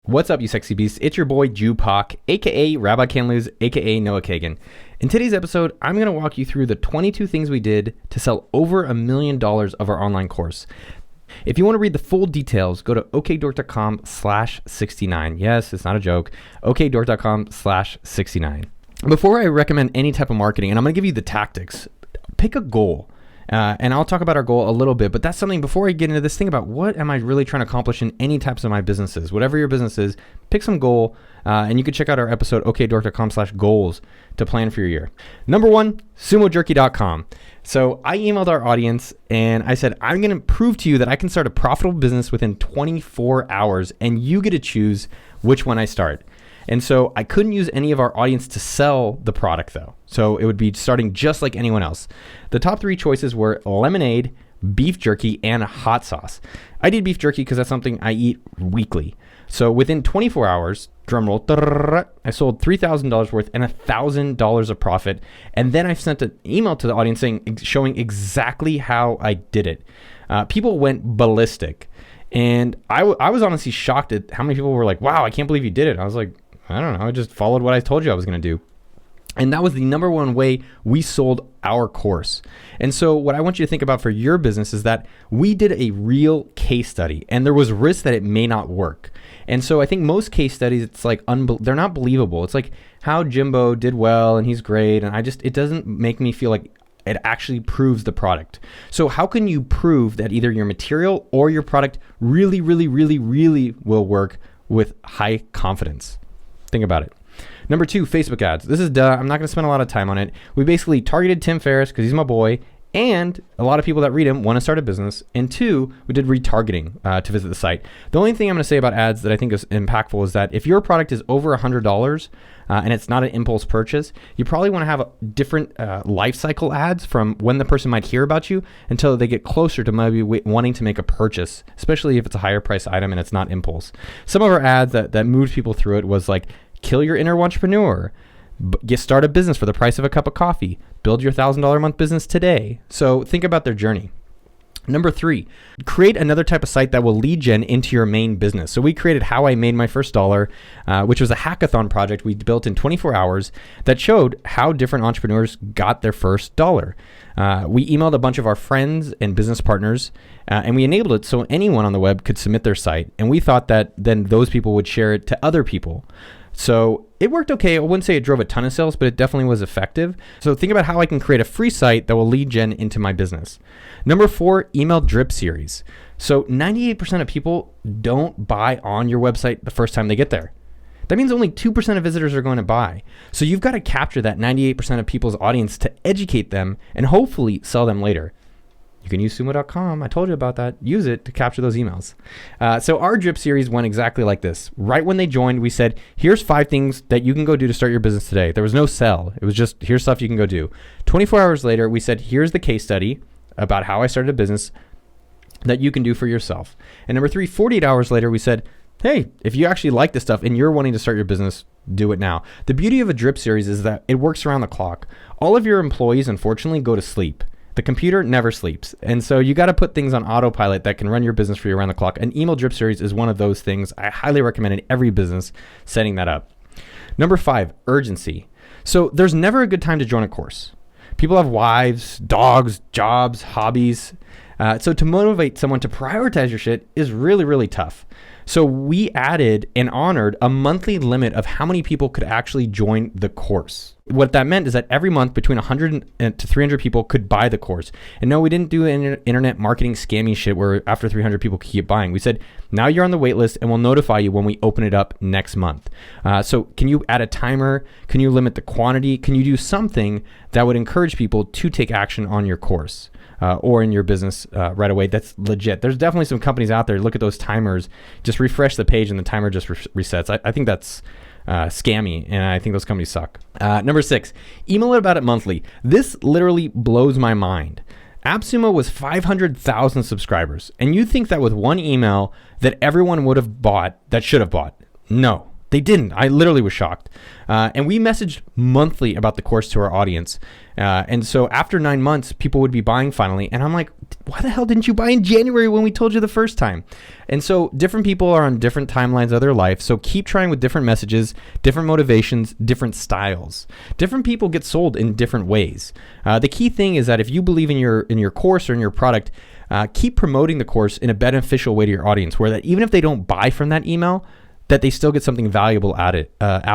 What's up, you sexy beasts? It's your boy, Jupak, aka Rabbi Can't Lose, aka Noah Kagan. In today's episode, I'm going to walk you through the 22 things we did to sell over $1 million of our online course. If you want to read the full details, go to okdork.com/69. Yes, it's not a joke. okdork.com/69. Before I recommend any type of marketing, and I'm going to give you the tactics, pick a goal. And I'll talk about our goal a little bit, but that's something before I get into this, think about what am I really trying to accomplish in any types of my businesses. Whatever your business is, pick some goal, and you can check out our episode, okdork.com/goals to plan for your year. Number one, SumoJerky.com. So I emailed our audience and I said, I'm going to prove to you that I can start a profitable business within 24 hours, and you get to choose which one I start. And so I couldn't use any of our audience to sell the product though. So it would be starting just like anyone else. The top three choices were lemonade, beef jerky, and hot sauce. I did beef jerky because that's something I eat weekly. So within 24 hours, drumroll, I sold $3,000 worth and $1,000 of profit. And then I sent an email to the audience showing exactly how I did it. People went ballistic. And I was honestly shocked at how many people were like, wow, I can't believe you did it. I was like, I don't know. I just followed what I told you I was going to do. And that was the number one way we sold our course. And so what I want you to think about for your business is that we did a real case study and there was risk that it may not work. And so I think most case studies, it's like, they're not believable. It's like how Jimbo did well and he's great. And it doesn't make me feel like it actually proves the product. So how can you prove that either your material or your product really, really, really, really will work with high confidence? Think about it. Number two, Facebook ads. This is I'm not going to spend a lot of time on it. We basically targeted Tim Ferriss because he's my boy, and a lot of people that read him want to start a business. And two, we did retargeting to visit the site. The only thing I'm going to say about ads that I think is impactful is that if your product is over $100 and it's not an impulse purchase, you probably want to have different life cycle ads from when the person might hear about you until they get closer to maybe wanting to make a purchase, especially if it's a higher price item and it's not impulse. Some of our ads that moved people through it was like, kill your inner entrepreneur, start a business for the price of a cup of coffee, build your $1,000 a month business today. So think about their journey. Number three, create another type of site that will lead gen into your main business. So we created How I Made My First Dollar, which was a hackathon project we built in 24 hours that showed how different entrepreneurs got their first dollar. We emailed a bunch of our friends and business partners, and we enabled it so anyone on the web could submit their site. And we thought that then those people would share it to other people. So it worked okay. I wouldn't say it drove a ton of sales, but it definitely was effective. So think about how I can create a free site that will lead gen into my business. Number four, email drip series. So 98% of people don't buy on your website the first time they get there. That means only 2% of visitors are going to buy. So you've got to capture that 98% of people's audience to educate them and hopefully sell them later. You can use sumo.com. I told you about that. Use it to capture those emails. So our drip series went exactly like this. Right when they joined, we said, here's 5 things that you can go do to start your business today. There was no sell. It was just, here's stuff you can go do. 24 hours later, we said, here's the case study about how I started a business that you can do for yourself. And number 3, 48 hours later, we said, hey, if you actually like this stuff and you're wanting to start your business, do it now. The beauty of a drip series is that it works around the clock. All of your employees, unfortunately, go to sleep. The computer never sleeps. And so you got to put things on autopilot that can run your business for you around the clock. An email drip series is one of those things. I highly recommend in every business setting that up. Number 5, urgency. So there's never a good time to join a course. People have wives, dogs, jobs, hobbies. So to motivate someone to prioritize your shit is really, really tough. So we added and honored a monthly limit of how many people could actually join the course. What that meant is that every month between 100 to 300 people could buy the course. And no, we didn't do internet marketing scammy shit where after 300 people keep buying. We said, now you're on the wait list and we'll notify you when we open it up next month. So can you add a timer? Can you limit the quantity? Can you do something that would encourage people to take action on your course? Or in your business right away? That's legit. There's definitely some companies out there, look at those timers, just refresh the page and the timer just resets. I think that's scammy, and I think those companies suck. Number 6, email about it monthly. This literally blows my mind. AppSumo was 500,000 subscribers, and you think that with one email that everyone would have bought, that should have bought. No, They didn't. I literally was shocked. And we messaged monthly about the course to our audience. And so after 9 months, people would be buying finally. And I'm like, why the hell didn't you buy in January when we told you the first time? And so different people are on different timelines of their life. So keep trying with different messages, different motivations, different styles. Different people get sold in different ways. The key thing is that if you believe in your course or in your product, keep promoting the course in a beneficial way to your audience, where that even if they don't buy from that email, that they still get something valuable out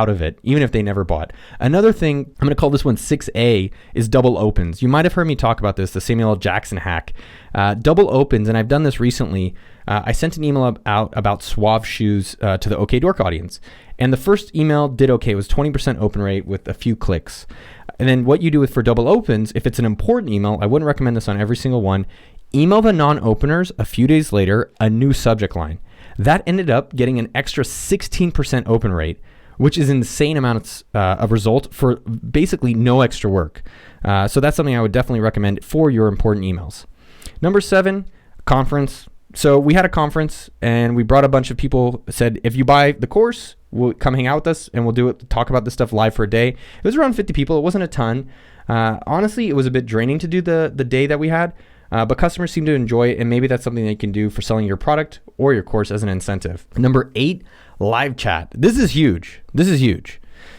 of it, even if they never bought. Another thing, I'm going to call this one 6A, is double opens. You might have heard me talk about this, the Samuel L. Jackson hack. Double opens, and I've done this recently. I sent an email out about Suave shoes to the OK Dork audience. And the first email did okay. It was 20% open rate with a few clicks. And then what you do for double opens, if it's an important email, I wouldn't recommend this on every single one, email the non-openers a few days later a new subject line. That ended up getting an extra 16% open rate, which is insane amounts of result for basically no extra work. So that's something I would definitely recommend for your important emails. Number 7, conference. So we had a conference and we brought a bunch of people, said, if you buy the course, we'll come hang out with us and we'll talk about this stuff live for a day. It was around 50 people. It wasn't a ton. Honestly, it was a bit draining to do the day that we had. But customers seem to enjoy it, and maybe that's something they can do for selling your product or your course as an incentive. Number 8, live chat. This is huge.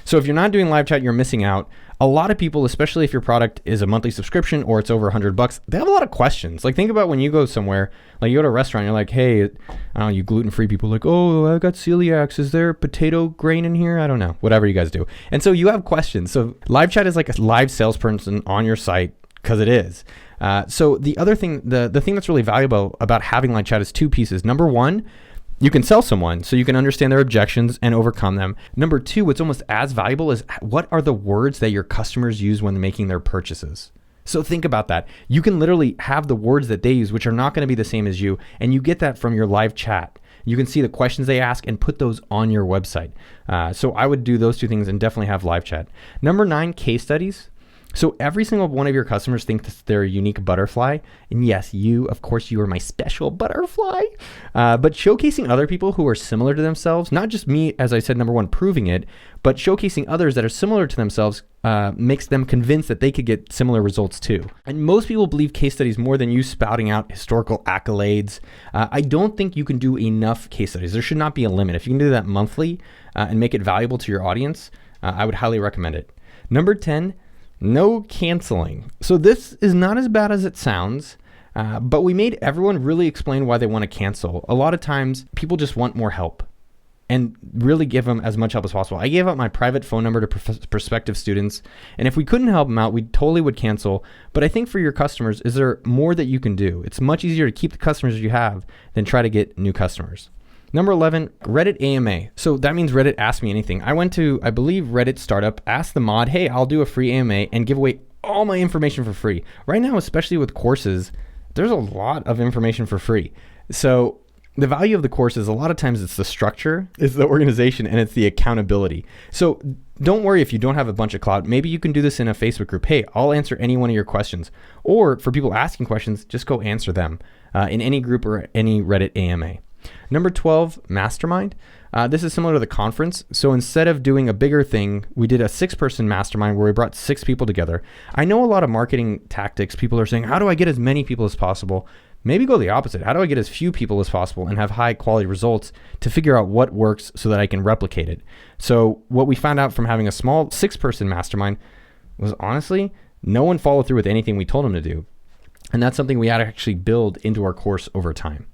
So if you're not doing live chat, you're missing out. A lot of people, especially if your product is a monthly subscription or it's over $100, they have a lot of questions. Like, think about when you go somewhere, like you go to a restaurant, you're like, hey, I don't know, you gluten-free people like, oh, I've got celiacs. Is there potato grain in here? I don't know. Whatever you guys do. And so you have questions. So live chat is like a live salesperson on your site, because it is. So the other thing, the thing that's really valuable about having live chat is 2 pieces. Number 1, you can sell someone so you can understand their objections and overcome them. Number 2, what's almost as valuable is what are the words that your customers use when making their purchases. So think about that. You can literally have the words that they use, which are not going to be the same as you, and you get that from your live chat. You can see the questions they ask and put those on your website. So I would do those 2 things and definitely have live chat. Number 9, case studies. So every single one of your customers thinks they're a unique butterfly. And yes, of course, you are my special butterfly. But showcasing other people who are similar to themselves, not just me, as I said, number 1, proving it, but showcasing others that are similar to themselves makes them convinced that they could get similar results too. And most people believe case studies more than you spouting out historical accolades. I don't think you can do enough case studies. There should not be a limit. If you can do that monthly and make it valuable to your audience, I would highly recommend it. Number 10, no canceling. So this is not as bad as it sounds, but we made everyone really explain why they want to cancel. A lot of times people just want more help and really give them as much help as possible. I gave out my private phone number to prospective students, and if we couldn't help them out, we totally would cancel. But I think for your customers, is there more that you can do? It's much easier to keep the customers you have than try to get new customers. Number 11, Reddit A.M.A. So that means Reddit Ask Me Anything. I went to, I believe, Reddit startup, asked the mod, hey, I'll do a free A.M.A. and give away all my information for free. Right now, especially with courses, there's a lot of information for free. So the value of the course is a lot of times it's the structure, it's the organization, and it's the accountability. So don't worry if you don't have a bunch of clout. Maybe you can do this in a Facebook group. Hey, I'll answer any one of your questions. Or for people asking questions, just go answer them in any group or any Reddit A.M.A. Number 12, mastermind. This is similar to the conference. So instead of doing a bigger thing, we did a 6-person mastermind where we brought 6 people together. I know a lot of marketing tactics. People are saying, how do I get as many people as possible? Maybe go the opposite. How do I get as few people as possible and have high quality results to figure out what works so that I can replicate it? So what we found out from having a small 6-person mastermind was honestly, no one followed through with anything we told them to do. And that's something we had to actually build into our course over time.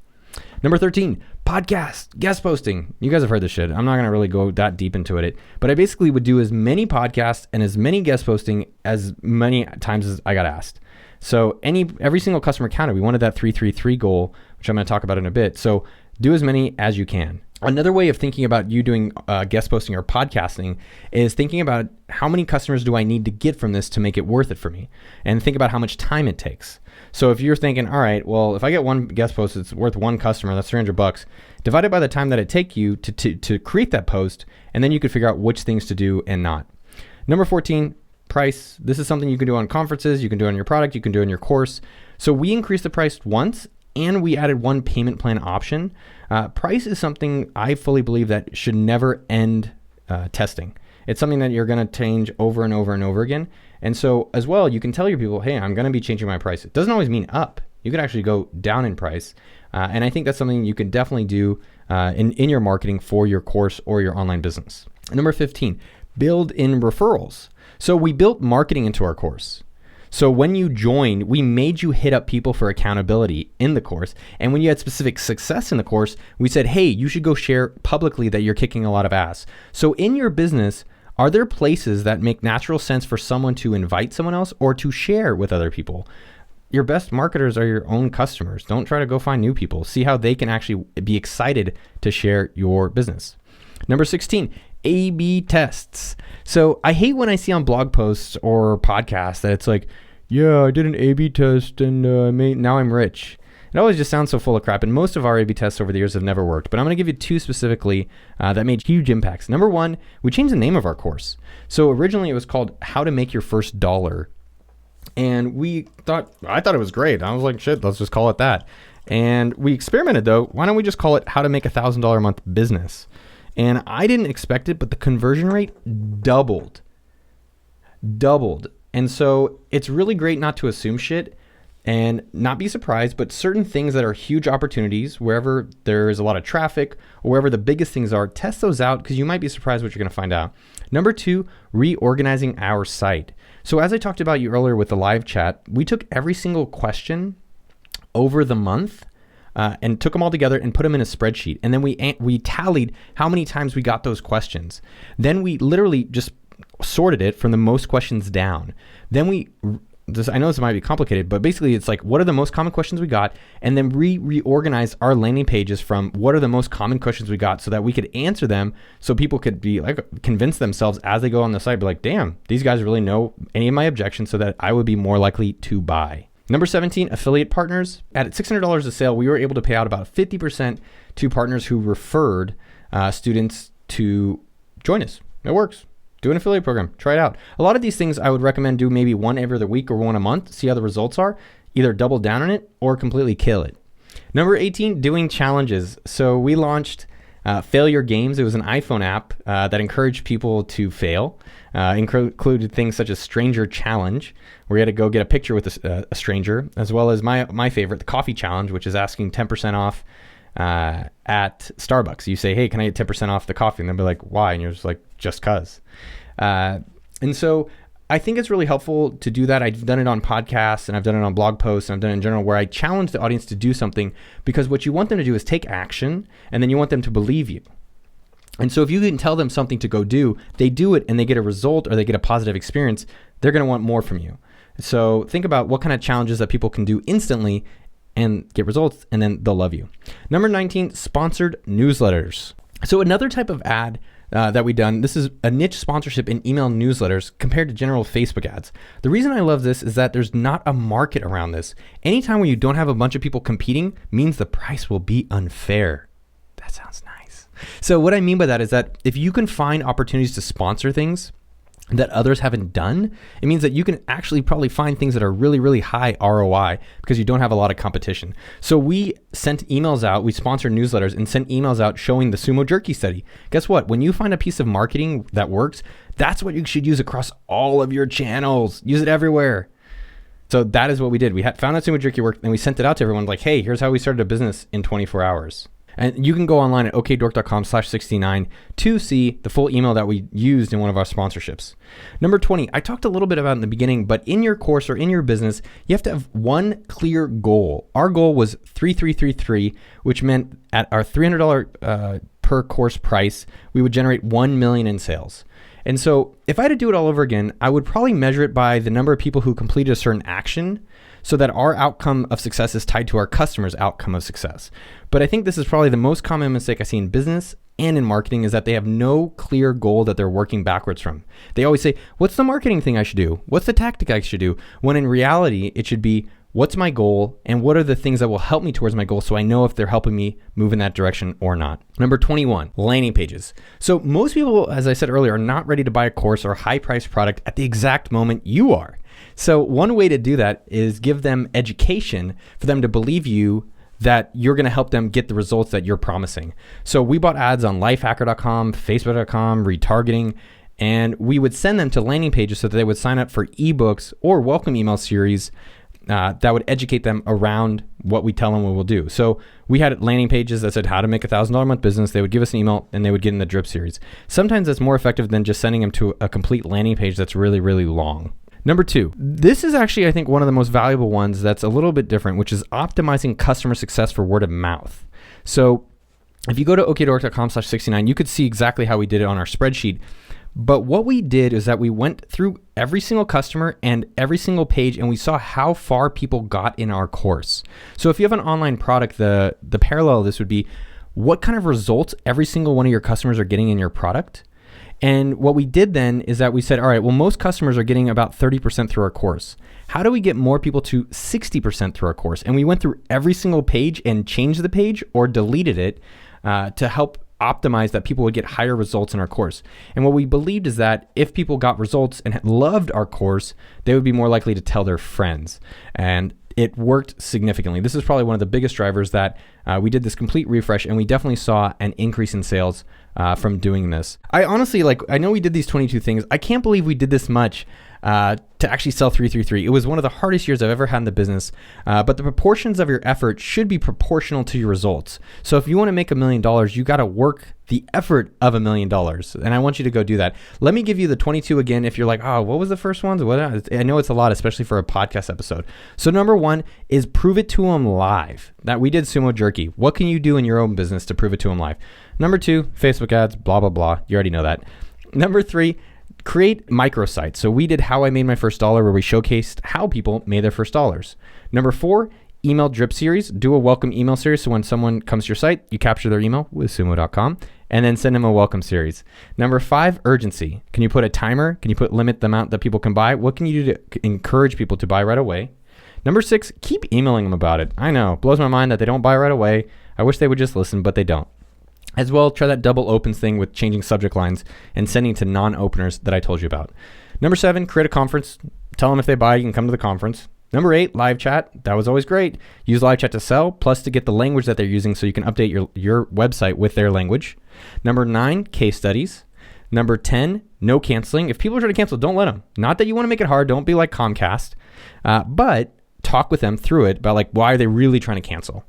Number 13, podcast, guest posting. You guys have heard this shit. I'm not going to really go that deep into it, but I basically would do as many podcasts and as many guest posting as many times as I got asked. So every single customer counted. We wanted that 333 goal, which I'm going to talk about in a bit. So do as many as you can. Another way of thinking about you doing guest posting or podcasting is thinking about how many customers do I need to get from this to make it worth it for me? And think about how much time it takes. So if you're thinking, all right, well, if I get one guest post, it's worth one customer, that's $300, divided by the time that it take you to create that post, and then you could figure out which things to do and not. Number 14, price. This is something you can do on conferences, you can do on your product, you can do on your course. So we increased the price once, and we added one payment plan option. Price is something I fully believe that should never end testing. It's something that you're going to change over and over and over again. And so as well, you can tell your people, hey, I'm going to be changing my price. It doesn't always mean up. You could actually go down in price. And I think that's something you can definitely do in your marketing for your course or your online business. Number 15, build in referrals. So we built marketing into our course. So when you joined, we made you hit up people for accountability in the course. And when you had specific success in the course, we said, hey, you should go share publicly that you're kicking a lot of ass. So in your business, are there places that make natural sense for someone to invite someone else or to share with other people? Your best marketers are your own customers. Don't try to go find new people. See how they can actually be excited to share your business. Number 16, A/B tests. So I hate when I see on blog posts or podcasts that it's like, yeah, I did an A/B test and now I'm rich. It always just sounds so full of crap. And most of our A/B tests over the years have never worked. But I'm going to give you two specifically that made huge impacts. Number one, we changed the name of our course. So originally it was called How to Make Your First Dollar. And I thought it was great. I was like, shit, let's just call it that. And we experimented though. Why don't we just call it How to Make $1,000 a Month Business? And I didn't expect it, but the conversion rate doubled. And so it's really great not to assume shit and not be surprised, but certain things that are huge opportunities, wherever there is a lot of traffic or wherever the biggest things are, test those out because you might be surprised what you're going to find out. Number two, reorganizing our site. So as I talked about you earlier with the live chat, we took every single question over the month and took them all together and put them in a spreadsheet. And then we tallied how many times we got those questions. Then we literally just sorted it from the most questions down. Then I know this might be complicated, but basically it's like, what are the most common questions we got? And then reorganized our landing pages from what are the most common questions we got so that we could answer them so people could be like, convince themselves as they go on the site, be like, damn, these guys really know any of my objections so that I would be more likely to buy. Number 17, affiliate partners. At $600 a sale, we were able to pay out about 50% to partners who referred students to join us. It works. Do an affiliate program. Try it out. A lot of these things I would recommend do maybe one every other week or one a month. See how the results are. Either double down on it or completely kill it. Number 18, doing challenges. So we launched Failure Games. It was an iPhone app that encouraged people to fail. Included things such as Stranger Challenge, where you had to go get a picture with a stranger, as well as my favorite, the Coffee Challenge, which is asking 10% off at Starbucks. You say, hey, can I get 10% off the coffee? And they'll be like, why? And you're just like, just cause. And so I think it's really helpful to do that. I've done it on podcasts and I've done it on blog posts and I've done it in general where I challenge the audience to do something because what you want them to do is take action and then you want them to believe you. And so if you can tell them something to go do, they do it and they get a result or they get a positive experience, they're going to want more from you. So think about what kind of challenges that people can do instantly and get results, and then they'll love you. Number 19, sponsored newsletters. So another type of ad that we've done, this is a niche sponsorship in email newsletters compared to general Facebook ads. The reason I love this is that there's not a market around this. Anytime when you don't have a bunch of people competing means the price will be unfair. That sounds nice. So what I mean by that is that if you can find opportunities to sponsor things that others haven't done, it means that you can actually probably find things that are really, really high ROI because you don't have a lot of competition. So we sent emails out, we sponsored newsletters and sent emails out showing the SumoJerky study. Guess what? When you find a piece of marketing that works, that's what you should use across all of your channels. Use it everywhere. So that is what we did. We found that SumoJerky worked and we sent it out to everyone like, hey, here's how we started a business in 24 hours. And you can go online at okdork.com/69 to see the full email that we used in one of our sponsorships. Number 20, I talked a little bit about it in the beginning, but in your course or in your business, you have to have one clear goal. Our goal was 3333, which meant at our $300 per course price, we would generate 1 million in sales. And so if I had to do it all over again, I would probably measure it by the number of people who completed a certain action so that our outcome of success is tied to our customer's outcome of success. But I think this is probably the most common mistake I see in business and in marketing is that they have no clear goal that they're working backwards from. They always say, what's the marketing thing I should do? What's the tactic I should do? When in reality, it should be, what's my goal and what are the things that will help me towards my goal so I know if they're helping me move in that direction or not. Number 21, landing pages. So most people, as I said earlier, are not ready to buy a course or a high-priced product at the exact moment you are. So one way to do that is give them education for them to believe you that you're going to help them get the results that you're promising. So we bought ads on lifehacker.com, facebook.com, retargeting, and we would send them to landing pages so that they would sign up for ebooks or welcome email series that would educate them around what we tell them we will do. So we had landing pages that said how to make $1,000 a month business. They would give us an email and they would get in the drip series. Sometimes that's more effective than just sending them to a complete landing page that's really, really long. Number 2, this is actually, I think, one of the most valuable ones that's a little bit different, which is optimizing customer success for word of mouth. So if you go to okdork.com/69, you could see exactly how we did it on our spreadsheet. But what we did is that we went through every single customer and every single page, and we saw how far people got in our course. So if you have an online product, the parallel of this would be what kind of results every single one of your customers are getting in your product. And what we did then is that we said, all right, well, most customers are getting about 30% through our course. How do we get more people to 60% through our course? And we went through every single page and changed the page or deleted it to help optimize that people would get higher results in our course. And what we believed is that if people got results and loved our course, they would be more likely to tell their friends. And it worked significantly. This is probably one of the biggest drivers that we did this complete refresh, and we definitely saw an increase in sales from doing this. I honestly, I know we did these 22 things. I can't believe we did this much to actually sell 333. It was one of the hardest years I've ever had in the business, but the proportions of your effort should be proportional to your results. So if you want to make $1 million, you got to work the effort of $1 million. And I want you to go do that. Let me give you the 22 again. If you're like, oh, what was the first ones? I know it's a lot, especially for a podcast episode. So number 1 is prove it to them live. That we did SumoJerky. What can you do in your own business to prove it to them live? Number 2, Facebook ads, blah, blah, blah. You already know that. Number 3, create microsites. So we did How I Made My First Dollar, where we showcased how people made their first dollars. Number 4, email drip series. Do a welcome email series. So when someone comes to your site, you capture their email with sumo.com and then send them a welcome series. Number 5, urgency. Can you put a timer? Can you limit the amount that people can buy? What can you do to encourage people to buy right away? Number 6, keep emailing them about it. I know, blows my mind that they don't buy right away. I wish they would just listen, but they don't. As well, try that double opens thing with changing subject lines and sending to non-openers that I told you about. Number 7, create a conference. Tell them if they buy, you can come to the conference. Number 8, live chat. That was always great. Use live chat to sell, plus to get the language that they're using so you can update your website with their language. Number 9, case studies. Number 10, no canceling. If people are trying to cancel, don't let them. Not that you want to make it hard. Don't be like Comcast, but talk with them through it about why are they really trying to cancel.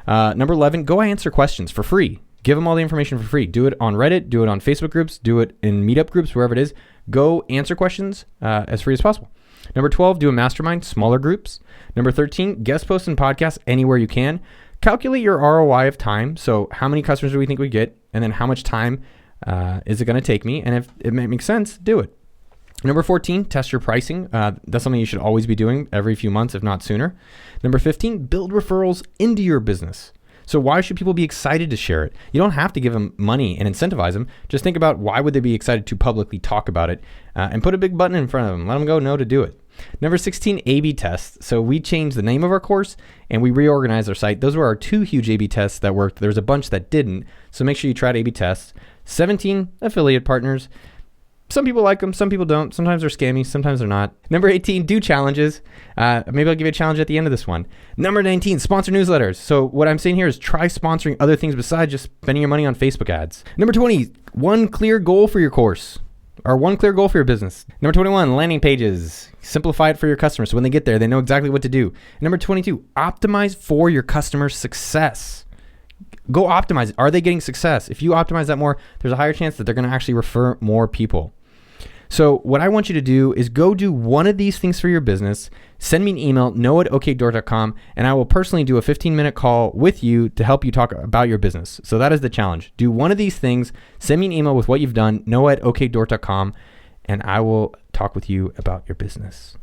Number 11, go answer questions for free. Give them all the information for free. Do it on Reddit, do it on Facebook groups, do it in meetup groups, wherever it is. Go answer questions as free as possible. Number 12, do a mastermind, smaller groups. Number 13, guest posts and podcasts anywhere you can. Calculate your ROI of time. So how many customers do we think we get? And then how much time is it going to take me? And if it makes sense, do it. Number 14, test your pricing. That's something you should always be doing every few months, if not sooner. Number 15, build referrals into your business. So why should people be excited to share it? You don't have to give them money and incentivize them. Just think about why would they be excited to publicly talk about it and put a big button in front of them. Let them go no to do it. Number 16, A/B tests. So we changed the name of our course and we reorganized our site. Those were our 2 huge A/B tests that worked. There's a bunch that didn't. So make sure you try A/B tests. 17, affiliate partners. Some people like them, some people don't. Sometimes they're scammy, sometimes they're not. Number 18, do challenges. Maybe I'll give you a challenge at the end of this one. Number 19, sponsor newsletters. So what I'm saying here is try sponsoring other things besides just spending your money on Facebook ads. Number 20, one clear goal for your course or one clear goal for your business. Number 21, landing pages. Simplify it for your customers so when they get there, they know exactly what to do. And number 22, optimize for your customer's success. Go optimize it. Are they getting success? If you optimize that more, there's a higher chance that they're going to actually refer more people. So what I want you to do is go do one of these things for your business. Send me an email, noah@okdork.com, and I will personally do a 15-minute call with you to help you talk about your business. So that is the challenge. Do one of these things. Send me an email with what you've done, noah@okdork.com, and I will talk with you about your business.